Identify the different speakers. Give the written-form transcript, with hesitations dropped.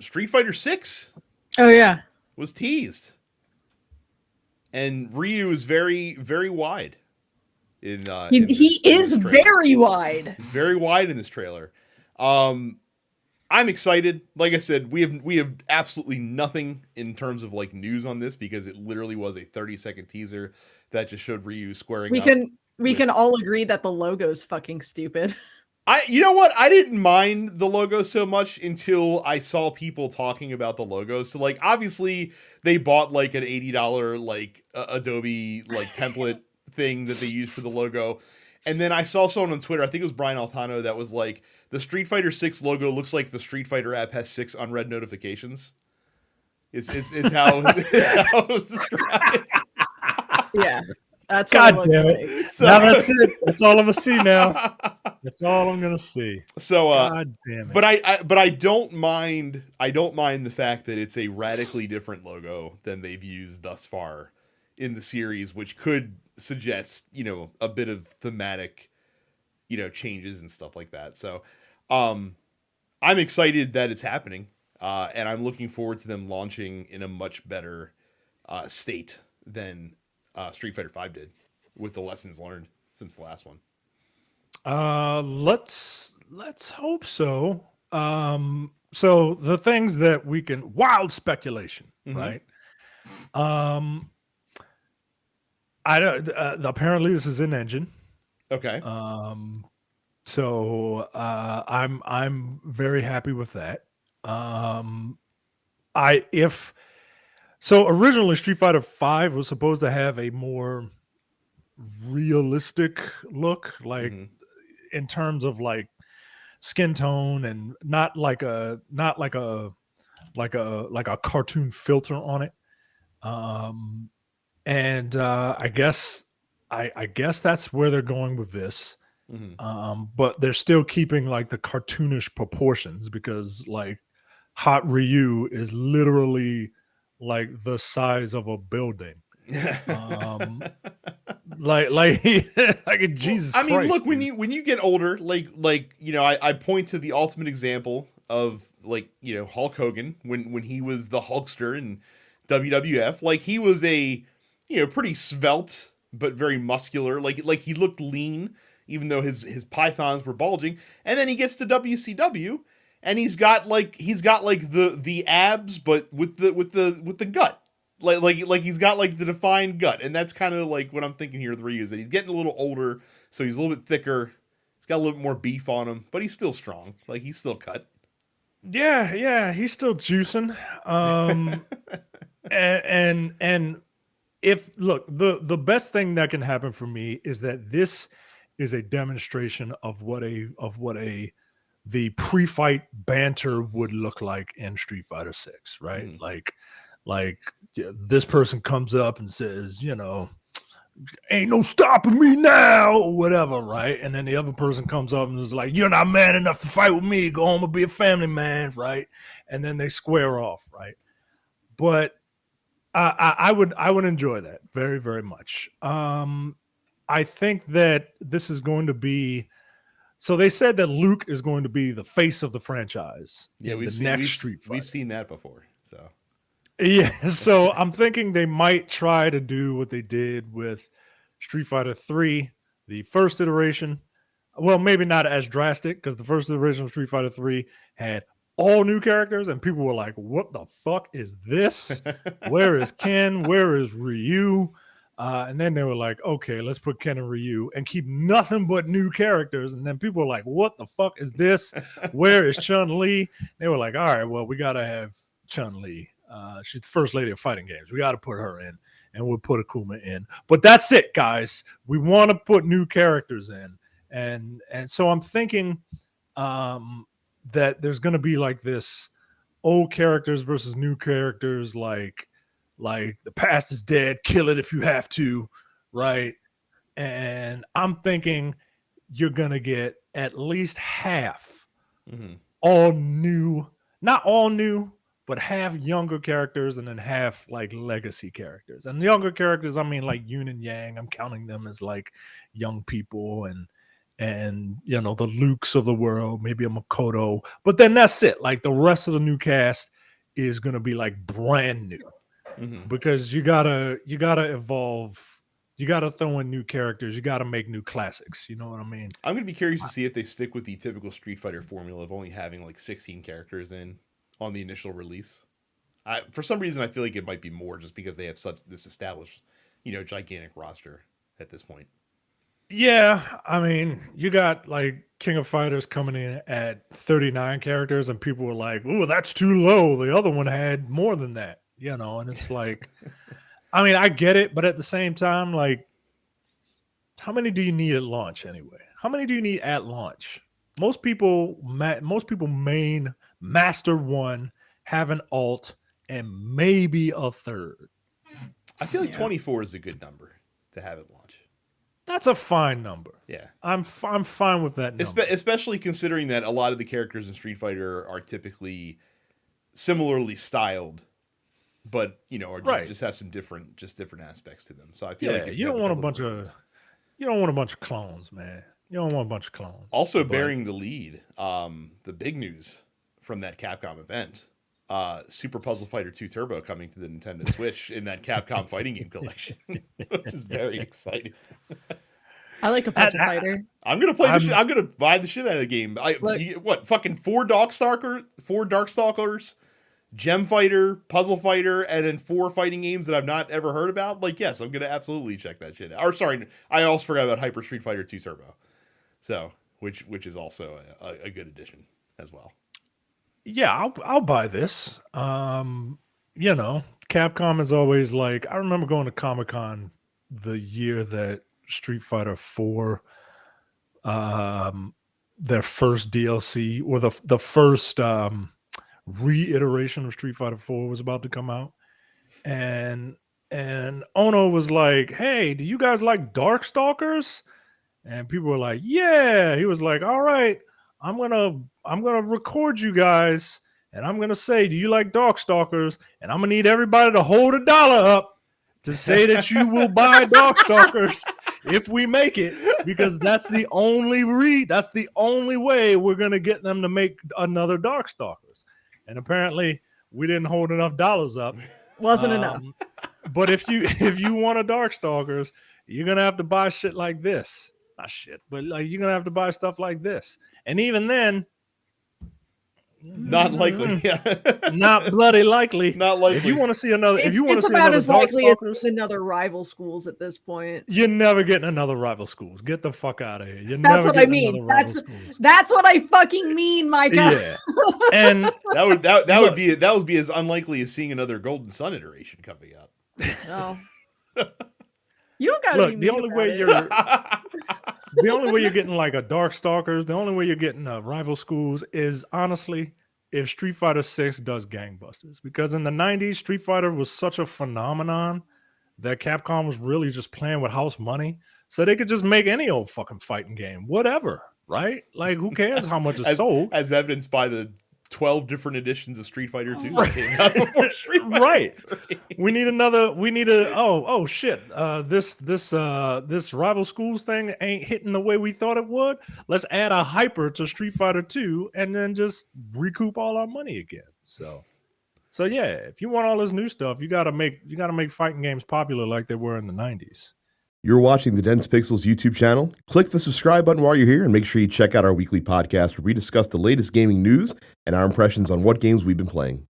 Speaker 1: Street Fighter 6
Speaker 2: Oh yeah,
Speaker 1: was teased, and Ryu is very very wide in
Speaker 2: he is
Speaker 1: this trailer.
Speaker 2: very wide.
Speaker 1: He's very wide in this trailer. Um, I'm excited. Like I said, we have absolutely nothing in terms of like news on this because it literally was a 30-second teaser that just showed Ryu squaring
Speaker 2: We
Speaker 1: up
Speaker 2: can we
Speaker 1: with.
Speaker 2: can all agree that the logo's fucking stupid.
Speaker 1: You know what? I didn't mind the logo so much until I saw people talking about the logo. So like obviously they bought like an $80 like Adobe like template thing that they use for the logo. And then I saw someone on Twitter, I think it was Brian Altano, that was like the Street Fighter 6 logo looks like the Street Fighter app has 6 unread notifications. Is how is how it was described.
Speaker 2: Yeah, that's what it
Speaker 3: God
Speaker 2: looks
Speaker 3: damn
Speaker 2: like.
Speaker 3: it.
Speaker 1: So,
Speaker 3: Now that's it. That's all I'm going to see now. That's all I'm going to see.
Speaker 1: so
Speaker 3: God damn it.
Speaker 1: but I don't mind the fact that it's a radically different logo than they've used thus far in the series, which could suggest, a bit of thematic, changes and stuff like that. So I'm excited that it's happening. And I'm looking forward to them launching in a much better state than Street Fighter 5 did, with the lessons learned since the last one.
Speaker 3: Let's hope so. So the things that we can wild speculation, right? I don't. Apparently, this is in engine.
Speaker 1: Okay.
Speaker 3: So I'm very happy with that. If so, originally Street Fighter V was supposed to have a more realistic look, like in terms of like skin tone, and not like a cartoon filter on it. And I guess that's where they're going with this. But they're still keeping like the cartoonish proportions, because like Hot Ryu is literally like the size of a building. Like like Jesus
Speaker 1: I mean,
Speaker 3: Christ,
Speaker 1: look,
Speaker 3: dude.
Speaker 1: when you get older, I point to the ultimate example of Hulk Hogan when he was the Hulkster in WWF. Like he was a pretty svelte but very muscular. Like he looked lean, even though his pythons were bulging. And then he gets to WCW, and he's got the abs, but with the gut. Like he's got like the defined gut, and that's kind of like what I'm thinking here with Ryu, is that he's getting a little older, so he's a little bit thicker. He's got a little bit more beef on him, but he's still strong. Like he's still cut.
Speaker 3: Yeah, he's still juicing. And if look, the best thing that can happen for me is that this is a demonstration of what the pre-fight banter would look like in Street Fighter 6, right? Like this person comes up and says, ain't no stopping me now, or whatever, right? And then the other person comes up and is like, you're not man enough to fight with me, go home and be a family man, right? And then they square off, right? But I would enjoy that very, very much. I think that this is going to be, so they said that Luke is going to be the face of the franchise in the next Street Fighter.
Speaker 1: We've seen that before, so.
Speaker 3: Yeah, so I'm thinking they might try to do what they did with Street Fighter 3, the first iteration. Well, maybe not as drastic, because the first iteration of Street Fighter 3 had all new characters, and people were like, what the fuck is this? Where is Ken? Where is Ryu? And then they were like, okay, let's put Ken and Ryu and keep nothing but new characters. And then people were like, what the fuck is this? Where is Chun-Li? They were like, all right, well, we got to have Chun-Li. She's the first lady of fighting games. We got to put her in, and we'll put Akuma in. But that's it, guys. We want to put new characters in. And so I'm thinking that there's going to be like this old characters versus new characters, like the past is dead, kill it if you have to, right? And I'm thinking you're going to get at least half all new, not all new, but half younger characters and then half like legacy characters. And younger characters, I mean like Yin and Yang, I'm counting them as like young people, and you know, the Lukes of the world, maybe a Makoto, but then that's it. Like the rest of the new cast is gonna be like brand new because you gotta evolve. You gotta throw in new characters. You gotta make new classics. You know what I mean?
Speaker 1: I'm gonna be curious to see if they stick with the typical Street Fighter formula of only having like 16 characters on the initial release. For some reason, I feel like it might be more just because they have such this established, gigantic roster at this point.
Speaker 3: Yeah, I mean, you got like King of Fighters coming in at 39 characters, and people were like, "Ooh, that's too low." The other one had more than that, and it's like, I mean, I get it, but at the same time, like, how many do you need at launch anyway? How many do you need at launch? Most people main master one, have an alt, and maybe a third.
Speaker 1: I feel like 24 is a good number to have at launch.
Speaker 3: That's a fine number.
Speaker 1: Yeah,
Speaker 3: I'm fine with that number.
Speaker 1: Especially considering that a lot of the characters in Street Fighter are typically similarly styled, but just have some different aspects to them. So I feel like
Speaker 3: you don't want a bunch of clones, man. You don't want a bunch of clones.
Speaker 1: Also bearing the lead, the big news from that Capcom event, Super Puzzle Fighter 2 Turbo coming to the Nintendo Switch in that Capcom fighting game collection, which is very exciting.
Speaker 2: I like a puzzle fighter.
Speaker 1: I'm gonna play the shit. I'm gonna buy the shit out of the game. Fucking 4 Darkstalkers, Gem Fighter, Puzzle Fighter, and then 4 fighting games that I've not ever heard about. Like, yes, I'm gonna absolutely check that shit out. Or sorry, I also forgot about Hyper Street Fighter 2 Turbo. So, which is also a good addition as well.
Speaker 3: Yeah, I'll buy this. Capcom is always like, I remember going to Comic-Con the year that Street Fighter 4, their first DLC or the first reiteration of Street Fighter 4 was about to come out, and Ono was like, "Hey, do you guys like Darkstalkers?" And people were like, "Yeah." He was like, "All right, I'm gonna record you guys, and I'm gonna say, do you like Darkstalkers? And I'm gonna need everybody to hold $1 up to say that you will buy Darkstalkers if we make it, because that's the only way we're gonna get them to make another Darkstalkers." And apparently, we didn't hold enough dollars up.
Speaker 2: Wasn't enough.
Speaker 3: But if you want a Darkstalkers, you're gonna have to buy shit like this. Not shit, but like you're gonna have to buy stuff like this. And even then,
Speaker 1: not likely. Yeah.
Speaker 3: Not bloody likely.
Speaker 1: Not likely.
Speaker 3: If you want to see another,
Speaker 2: it's about as likely as another rival schools at this point.
Speaker 3: You're never getting another rival schools. Get the fuck out of here.
Speaker 2: That's what I mean. That's what I fucking mean, Micah.
Speaker 3: Yeah. And
Speaker 1: that would be as unlikely as seeing another Golden Sun iteration coming out.
Speaker 2: No. You don't gotta be
Speaker 3: the only way you're getting like a Darkstalkers, the only way you're getting rival schools is honestly if Street Fighter 6 does gangbusters. Because in the 90s, Street Fighter was such a phenomenon that Capcom was really just playing with house money, so they could just make any old fucking fighting game, whatever, right? Like, who cares how much is sold? As
Speaker 1: evidenced by the 12 different editions of Street Fighter 2 that came out before Street Fighter
Speaker 3: right.
Speaker 1: 3.
Speaker 3: This rival schools thing ain't hitting the way we thought it would. Let's add a hyper to Street Fighter 2 and then just recoup all our money again. So yeah, if you want all this new stuff, you gotta make fighting games popular like they were in the 90s.
Speaker 4: You're watching the Dense Pixels YouTube channel. Click the subscribe button while you're here and make sure you check out our weekly podcast where we discuss the latest gaming news and our impressions on what games we've been playing.